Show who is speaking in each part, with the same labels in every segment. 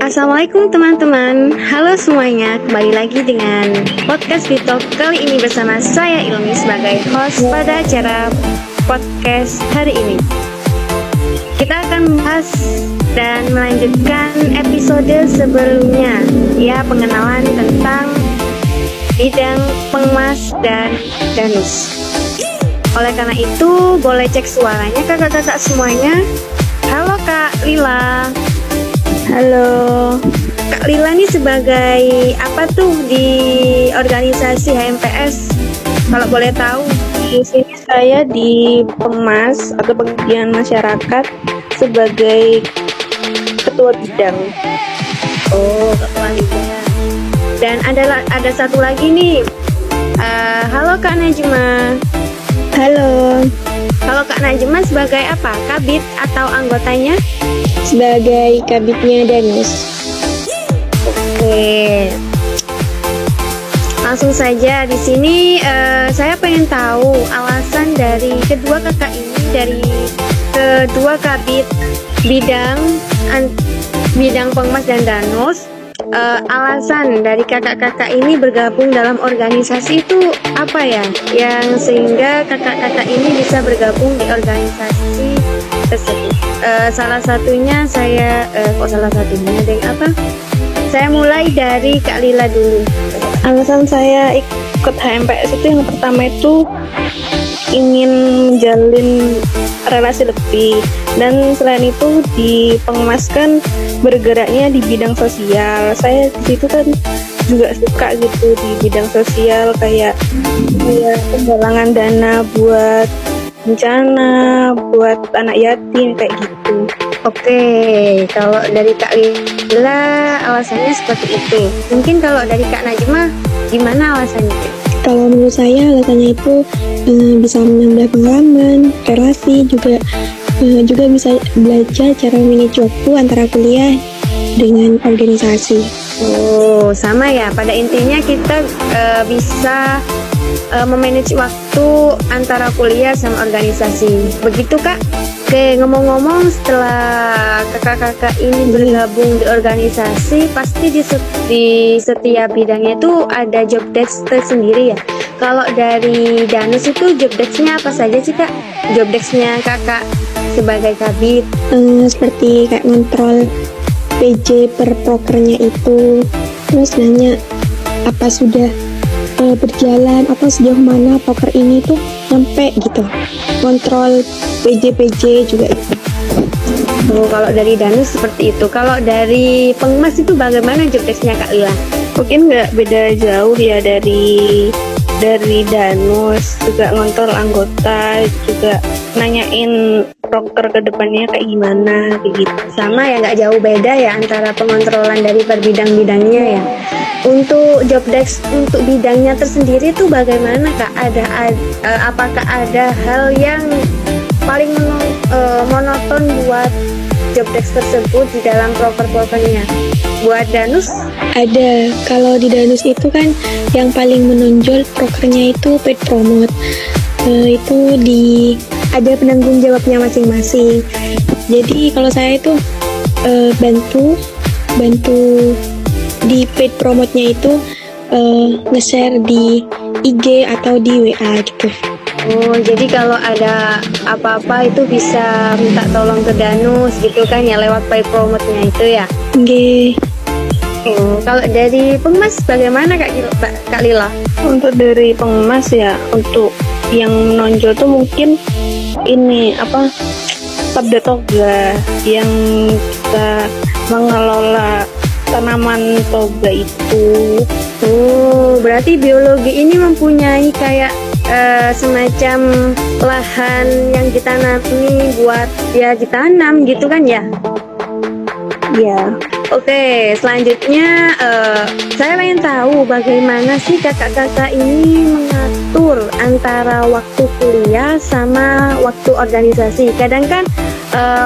Speaker 1: Assalamualaikum teman-teman. Halo semuanya, kembali lagi dengan podcast Bitalk kali ini bersama saya Ilmi sebagai host pada acara podcast hari ini. Kita akan membahas dan melanjutkan episode sebelumnya, ya, pengenalan tentang bidang pengemas dan danus. Oleh karena itu, boleh cek suaranya kakak-kakak semuanya. Halo Kak Lila.
Speaker 2: Halo,
Speaker 1: Kak Lila nih sebagai apa tuh di organisasi HMPS? Kalau boleh tahu.
Speaker 2: di sini saya di Pengemas atau Pengabdian Masyarakat sebagai ketua bidang.
Speaker 1: Oh, ketua bidang. Dan ada satu lagi nih. Halo Kak Najma.
Speaker 2: Halo,
Speaker 1: Kalau Kak Najma sebagai apa? Kabid atau anggotanya?
Speaker 2: sebagai kabitnya Danus.
Speaker 1: Oke. Langsung saja di sini saya pengen tahu alasan dari kedua kakak ini, dari kedua kabit bidang pengemas dan danus. Alasan dari kakak-kakak ini bergabung dalam organisasi itu apa ya? Yang sehingga kakak-kakak ini bisa bergabung di organisasi tersebut. Salah satunya saya Saya mulai dari Kak Lila dulu.
Speaker 2: Alasan saya ikut HMPS itu yang pertama itu ingin menjalin relasi lebih, dan selain itu di Pengemas kan bergeraknya di bidang sosial. Saya di situ kan juga suka gitu di bidang sosial, kayak penggalangan dana buat bencana, buat anak yatim kayak gitu.
Speaker 1: Oke, kalau dari Kak Lila alasannya seperti itu. Mungkin kalau dari Kak Najma gimana alasannya?
Speaker 2: Kalau menurut saya alasannya itu bisa menambah pengalaman, relasi, juga bisa belajar cara manage waktu antara kuliah dengan organisasi.
Speaker 1: Oh, sama ya. Pada intinya kita bisa memanage waktu antara kuliah sama organisasi. Begitu Kak? Oke, ngomong-ngomong, setelah kakak-kakak ini bergabung di organisasi, pasti di setiap bidangnya itu ada job desk tersendiri ya. Kalau dari danus itu job desk-nya apa saja sih Kak? Job desk-nya kakak sebagai kabit?
Speaker 2: Seperti kayak ngontrol PJ per prokernya itu, terus nanya apa sudah berjalan, apa sejauh mana poker ini tuh sampai gitu, kontrol PJ juga itu.
Speaker 1: Oh, kalau dari danus seperti itu. Kalau dari pengemas itu bagaimana job desk-nya Kak Lila?
Speaker 2: Mungkin nggak beda jauh ya dari danus, juga ngontrol anggota, juga nanyain proker ke depannya kayak gimana, kayak gitu.
Speaker 1: Sama ya, nggak jauh beda ya antara pengontrolan dari per bidang-bidangnya ya. Untuk job desk untuk bidangnya tersendiri itu bagaimana Kak? Apakah ada hal yang paling monoton buat job desk tersebut di dalam proker-prokernya? Buat danus?
Speaker 2: Ada. Kalau di danus itu kan yang paling menonjol prokernya itu paid promote. Itu ada penanggung jawabnya masing-masing. Jadi kalau saya itu bantu di paid promote-nya itu nge-share di IG atau di WA gitu.
Speaker 1: Oh, jadi kalau ada apa-apa itu bisa minta tolong ke danus gitu kan ya, lewat paid promote-nya itu ya.
Speaker 2: Oke.
Speaker 1: Oh, kalau dari pengemas bagaimana Kak Lila?
Speaker 2: Untuk dari pengemas ya, untuk yang menonjol tuh mungkin ini Sabda Toga, yang kita mengelola tanaman toga itu.
Speaker 1: Oh, berarti biologi ini mempunyai kayak semacam lahan yang ditanami buat ya ditanam gitu kan ya?
Speaker 2: Ya.
Speaker 1: Oke, selanjutnya saya pengen tahu bagaimana sih kakak-kakak ini mengatur antara waktu kuliah sama waktu organisasi. Kadang kan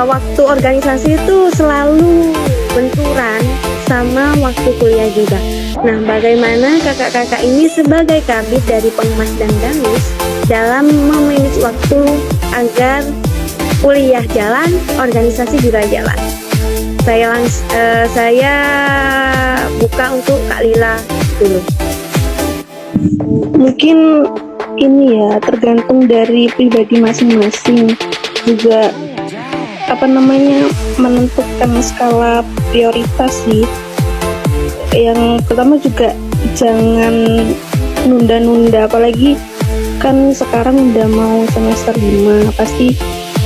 Speaker 1: waktu organisasi itu selalu benturan sama waktu kuliah juga. Nah, bagaimana kakak-kakak ini sebagai kabit dari pengemas dan danus dalam memanage waktu agar kuliah jalan, organisasi juga jalan? Saya buka untuk Kak Lila dulu.
Speaker 2: Mungkin ini ya tergantung dari pribadi masing-masing, juga menentukan skala prioritas sih. Yang pertama juga jangan nunda-nunda, apalagi kan sekarang udah mau semester 5, pasti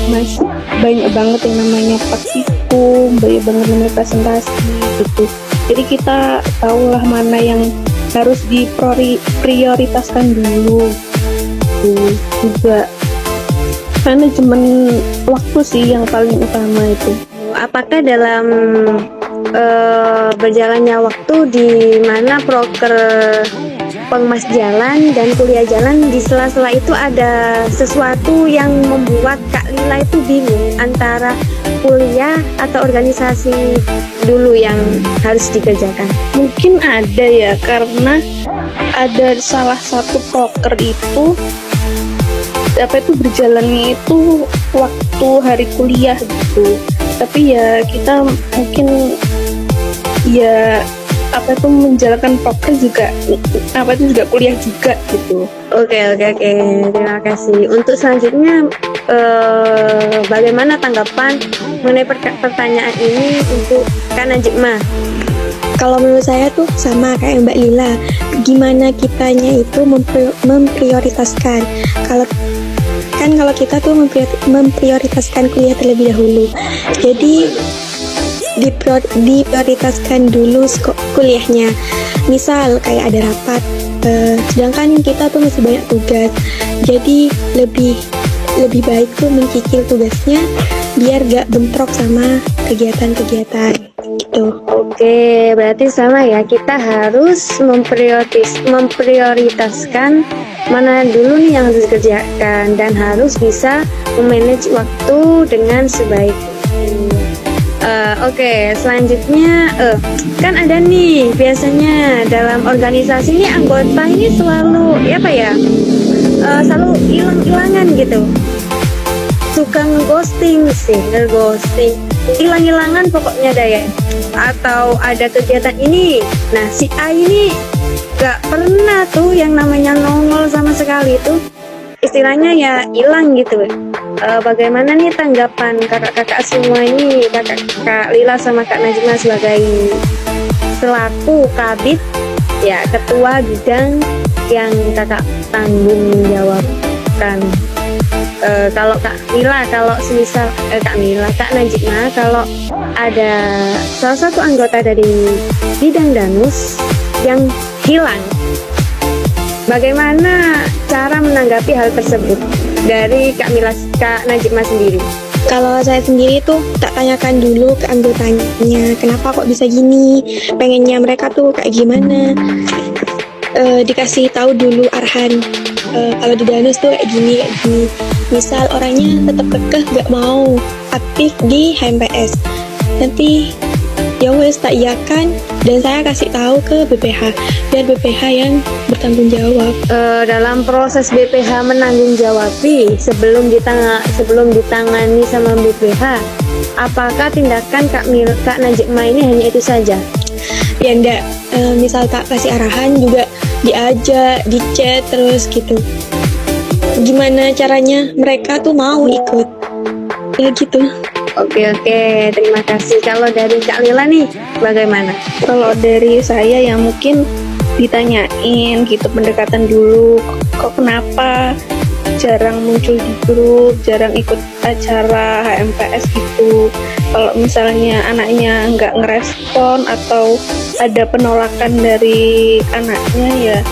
Speaker 2: masih banyak banget yang namanya praktikum, banyak banget namanya presentasi gitu. Jadi kita tahulah mana yang harus diprioritaskan dulu. Juga manajemen waktu sih yang paling utama itu.
Speaker 1: Apakah dalam berjalannya waktu di mana proker pengemas jalan dan kuliah jalan, di sela-sela itu ada sesuatu yang membuat Kak Lila itu bingung antara kuliah atau organisasi dulu yang harus dikerjakan?
Speaker 2: Mungkin ada ya, karena ada salah satu proker itu berjalannya itu waktu hari kuliah gitu. Tapi ya kita mungkin ya menjalankan proker juga kuliah juga gitu.
Speaker 1: Oke, terima kasih. Untuk selanjutnya bagaimana tanggapan mengenai pertanyaan ini untuk Kak Najma?
Speaker 3: Kalau menurut saya tuh sama kayak Mbak Lila, gimana kitanya itu memprioritaskan. Kalau kita tuh memprioritaskan kuliah terlebih dahulu, jadi diprioritaskan dulu kuliahnya. Misal kayak ada rapat, sedangkan kita tuh masih banyak tugas, jadi lebih baik tuh mencicil tugasnya biar gak bentrok sama kegiatan-kegiatan gitu.
Speaker 1: Oke, berarti sama ya, kita harus memprioritaskan mana dulu nih yang harus dikerjakan dan harus bisa memanage waktu dengan sebaik mungkin. Oke, selanjutnya kan ada nih biasanya dalam organisasi ini anggota ini selalu selalu hilang-hilangan gitu, suka ngeghosting, hilang-hilangan pokoknya daya. Atau ada kegiatan ini, nah si A ini gak pernah tuh yang namanya nongol sama sekali tuh, istilahnya ya hilang gitu. Bagaimana nih tanggapan kakak-kakak semua ini, Kak Lila sama Kak Najma sebagai selaku kabid ya, ketua bidang yang kakak tanggung jawabkan. Kalau Kak Najma, kalau ada salah satu anggota dari bidang Danus yang hilang, bagaimana cara menanggapi hal tersebut dari Kak Najma sendiri?
Speaker 3: Kalau saya sendiri tuh tak tanyakan dulu ke anggotanya, kenapa kok bisa gini, pengennya mereka tuh kayak gimana. Dikasih tahu dulu arahan, kalau di Danus tuh kayak gini. Misal orangnya tetap kekeh gak mau aktif di HMPS, nanti ya wes tak iakan dan saya kasih tahu ke BPH biar BPH yang bertanggung jawab.
Speaker 1: Dalam proses BPH menanggung jawabi sebelum ditangani sama BPH, apakah tindakan Kak Najma ini hanya itu saja?
Speaker 3: Ya enggak, misal tak kasih arahan juga diajak, di chat terus gitu. Gimana caranya mereka tuh mau ikut, ya gitu.
Speaker 1: Oke, terima kasih. Kalau dari Kak Lila nih, bagaimana?
Speaker 2: Kalau dari saya ya mungkin ditanyain gitu, pendekatan dulu, kok kenapa jarang muncul di grup, jarang ikut acara HMPS gitu. Kalau misalnya anaknya nggak ngerespon atau ada penolakan dari anaknya, ya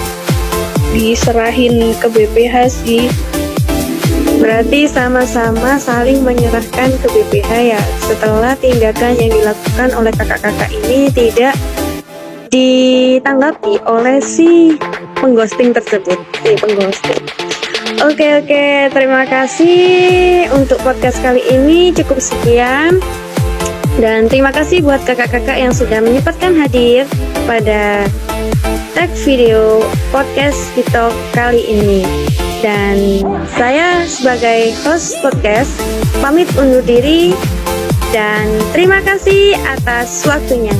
Speaker 2: diserahin ke BPH sih.
Speaker 1: Berarti sama-sama saling menyerahkan ke BPH ya, setelah tindakan yang dilakukan oleh kakak-kakak ini tidak ditanggapi oleh si pengghosting tersebut, Oke, terima kasih untuk podcast kali ini, cukup sekian. Dan terima kasih buat kakak-kakak yang sudah menyempatkan hadir pada tag video podcast kita kali ini. Dan saya sebagai host podcast pamit undur diri. Dan terima kasih atas waktunya.